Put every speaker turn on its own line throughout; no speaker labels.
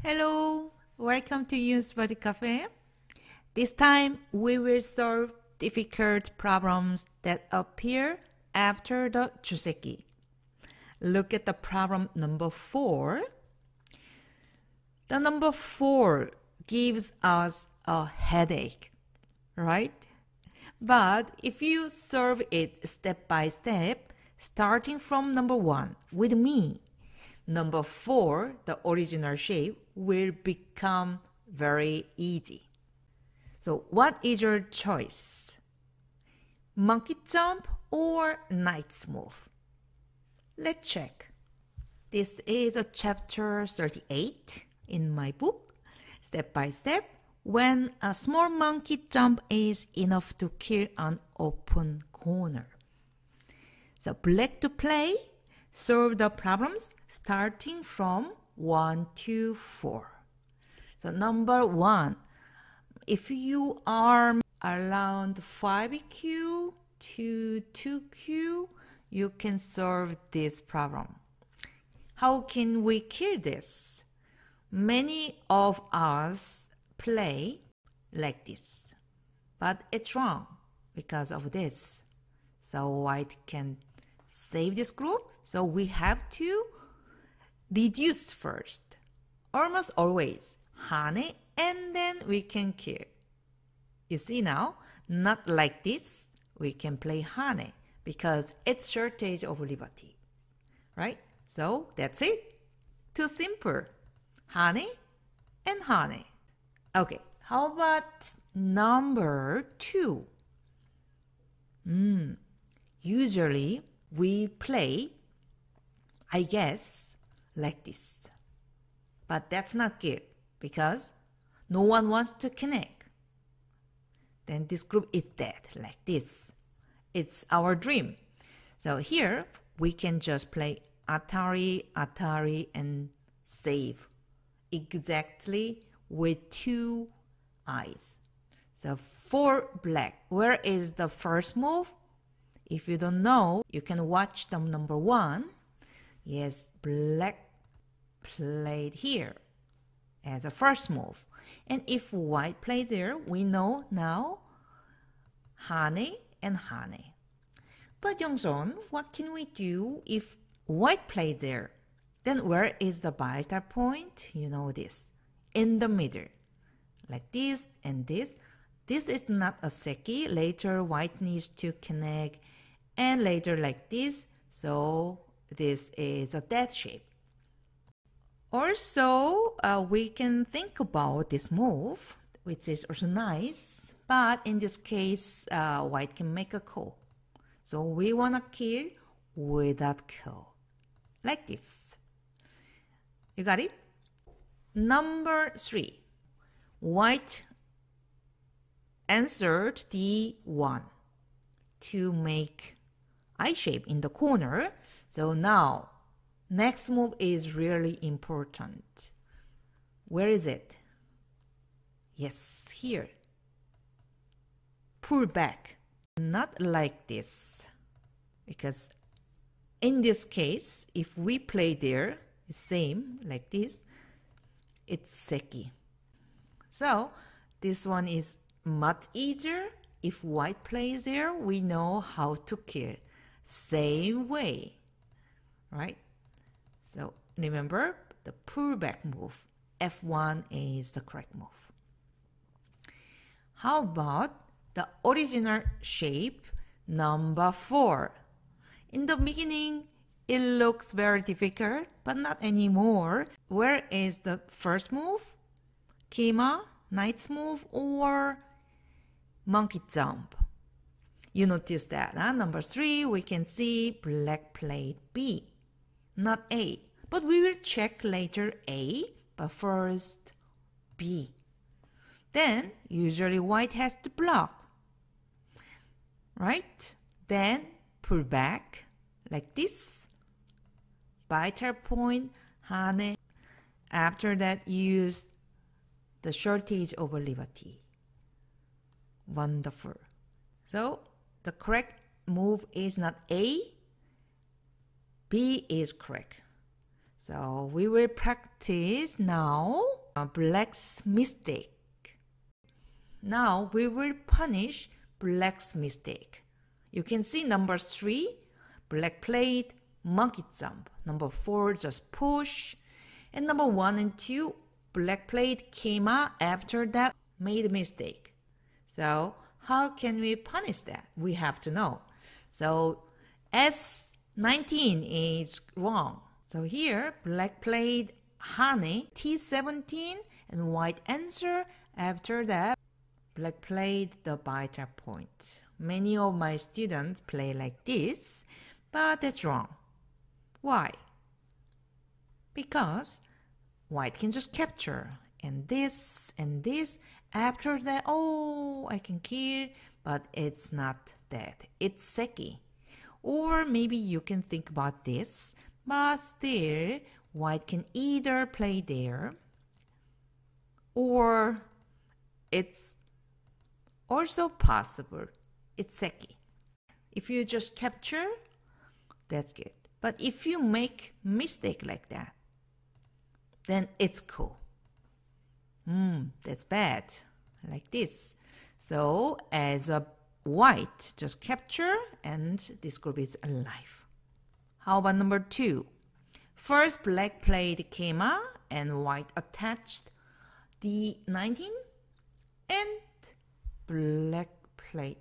Hello, welcome to Use Baduk Cafe. This time we will solve difficult problems that appear after the juseki. Look at the problem number 4. The number 4 gives us a headache, right? But if you solve it step by step, starting from number 1 with me, number 4, the original shape, will become very easy. So what is your choice? Monkey jump or knight's move? Let's check. This is a chapter 38 in my book. Step by step, when a small monkey jump is enough to kill an open corner. So black to play, solve the problems starting from 1 to 4. So number 1, if you are around 5Q to 2Q, you can solve this problem. How can we kill this? Many of us play like this, but it's wrong because of this. So white can save this group. So we have to reduce first, almost always, hane, and then we can kill. You see now, not like this, we can play hane because it's shortage of liberty, right? So that's it. Too simple. Hane and hane. Okay, how about number 2? Usually we play, I guess, like this. But that's not good because no one wants to connect. Then this group is dead like this. It's our dream. So here we can just play Atari, Atari, and save exactly with 2 eyes. So for black, where is the first move? If you don't know, you can watch the number 1. Yes, black played here as a first move. And if white played there, we know now hane and hane. But Youngson, what can we do if white played there? Then where is the vital point? You know this. In the middle. Like this and this. This is not a seki. Later white needs to connect. And later like this. So this is a dead shape. Also, we can think about this move, which is also nice. But in this case, white can make a call. So we want to kill without call. Like this. You got it? Number 3. White answered D1 to make I shape in the corner. So now, next move is really important. Where is it? Yes, here. Pull back. Not like this. Because in this case, if we play there, same like this, it's seki. So this one is much easier. If white plays there, we know how to kill. Same way, right? So remember the pullback move. F1 is the correct move. How about the original shape number 4? In the beginning, it looks very difficult, but not anymore. Where is the first move? Kima, knight's move, or monkey jump? You notice that, huh? Number 3, we can see black played B, not A. But we will check later A, but first B. Then, usually white has to block, right? Then, pull back, like this. Vital point, hane. After that, use the shortage over liberty. Wonderful. So, the correct move is not A. B is correct. So we will practice now black's mistake. Now we will punish black's mistake. You can see number 3, black played monkey jump. Number 4, just push. And number 1 and 2, black played came out after that, made a mistake. So how can we punish that? We have to know. So S19 is wrong. So here, black played honey, T17, and white answer. After that, black played the vital point. Many of my students play like this, but that's wrong. Why? Because white can just capture, and this, after that, oh, I can kill, but it's not that. It's seki. Or maybe you can think about this, but still, white can either play there, or it's also possible, it's seki. If you just capture, that's good. But if you make mistake like that, then it's cool. That's bad, like this. So as a white, just capture, and this group is alive. How about number 2? First, black played Kema, and white attached D19, and black played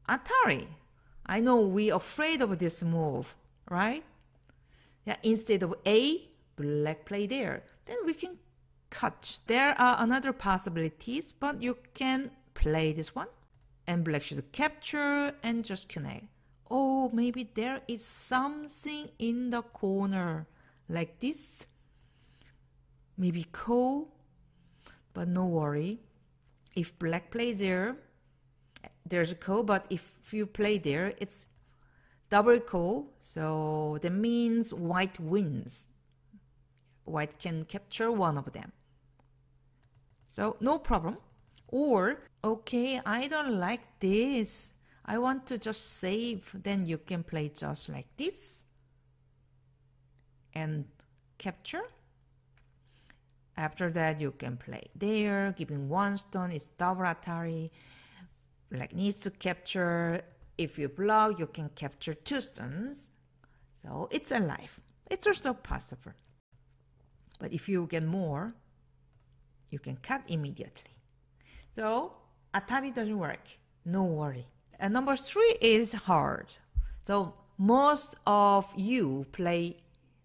Atari. I know we're afraid of this move, right? Yeah, instead of A, black play there. Then we can cut. There are another possibilities, but you can play this one. And black should capture and just connect. Oh, maybe there is something in the corner, like this. Maybe ko, but no worry. If black plays there, there's a ko, but if you play there, it's double ko. So that means white wins. White can capture one of them. So no problem. Or, okay, I don't like this. I want to just save. Then you can play just like this. And capture. After that, you can play there. Giving 1 stone is double Atari. Black needs to capture. If you block, you can capture 2 stones. So it's alive. It's also possible. But if you get more, you can cut immediately. So Atari doesn't work. No worry. And number 3 is hard. So most of you play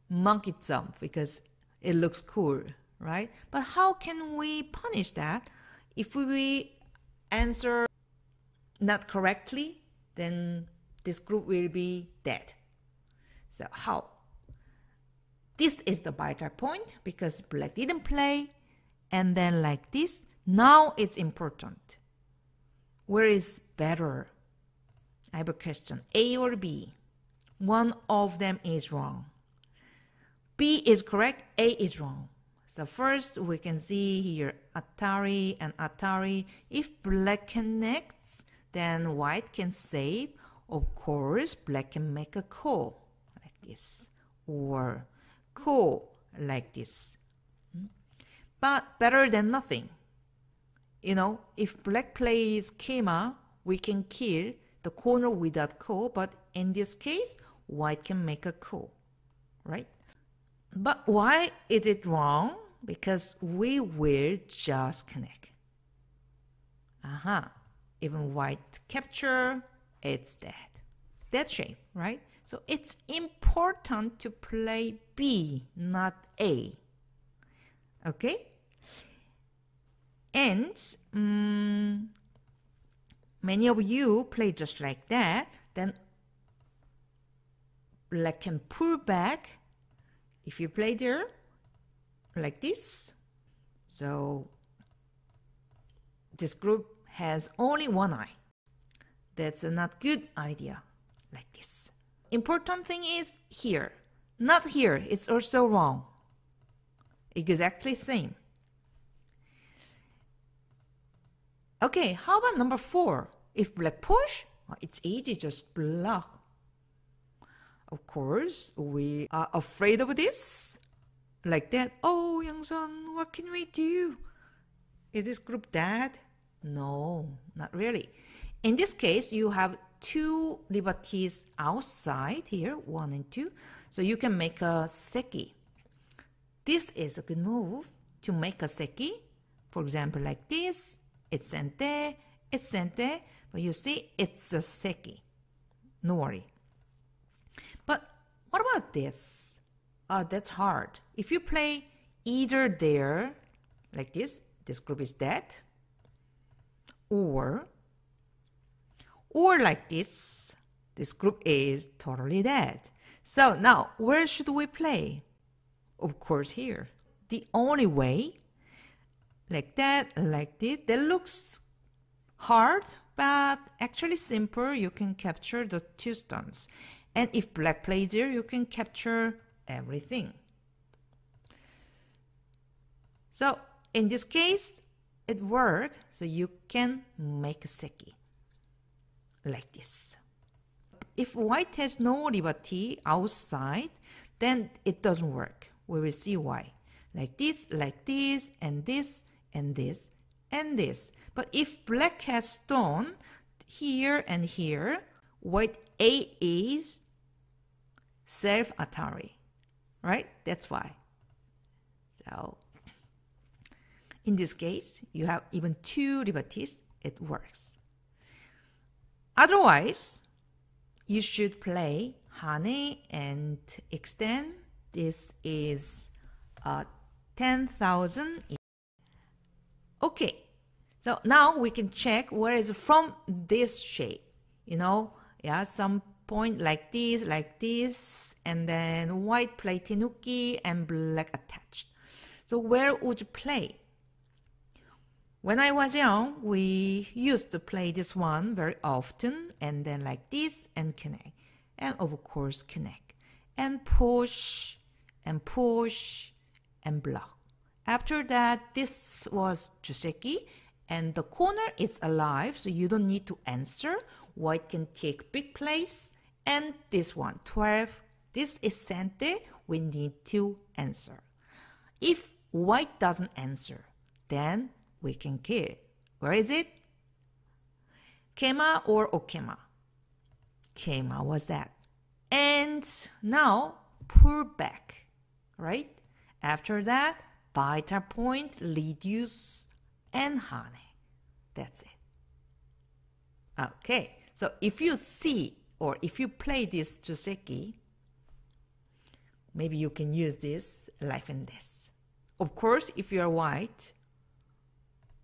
monkey jump because it looks cool, right? But how can we punish that? If we answer not correctly, then this group will be dead. So how? This is the vital point because black didn't play, and then like this. Now it's important. Where is better? I have a question. A or B? One of them is wrong. B is correct, A is wrong. So first we can see here Atari and Atari. If black connects, then white can save. Of course, black can make a call like this or call like this. But better than nothing. You know, if black plays Kema, we can kill the corner without call, but in this case, white can make a call, right? But why is it wrong? Because we will just connect. Even white capture, it's dead. That's shame, right? So it's important to play B, not A. Okay? And many of you play just like that. Then black can pull back. If you play there like this, so this group has only one eye. That's a not good idea, like this. Important thing is here, not here. It's also wrong. Exactly same. Okay, how about number 4? If black push, it's easy, just block. Of course, we are afraid of this. like that. Oh, Youngsun, what can we do? Is this group dead? No, not really. In this case, you have two liberties outside here, 1 and 2. So you can make a seki. This is a good move to make a seki. For example, like this, it's sente, but you see, it's a seki. No worry. But what about this? That's hard. If you play either there, like this group is dead, or like this group is totally dead. So now, where should we play? Of course, here. The only way, like that, like this, that looks hard, but actually simple. You can capture the 2 stones. And if black plays there, you can capture everything. So in this case, it works. So you can make a seki like this. If white has no liberty outside, then it doesn't work. We will see why. Like this, and this, and this, and this. But if black has stone here and here, white A is self-Atari, right? That's why. So in this case, you have even 2 liberties. It works. Otherwise, you should play Hane and extend. This is 10,000. Okay, so now we can check where is from this shape. You know, yeah, some point like this, and then white play tenuki and black attached. So where would you play? When I was young, we used to play this one very often, and then like this and connect, and of course connect, and push and push and block. After that, this was Juseki, and the corner is alive, so you don't need to answer. White can take big place, and this one, 12, this is sente, we need to answer. If white doesn't answer, then we can kill. Where is it? Kema or okema? Kema was that. And now, pull back, right? After that, vital point, reduce, and hane. That's it. Okay, so if you see or if you play this Juseki, maybe you can use this like in this. Of course, if you are white,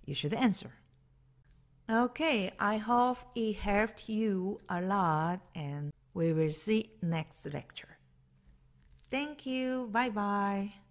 you should answer. Okay, I hope it helped you a lot, and we will see next lecture. Thank you. Bye-bye.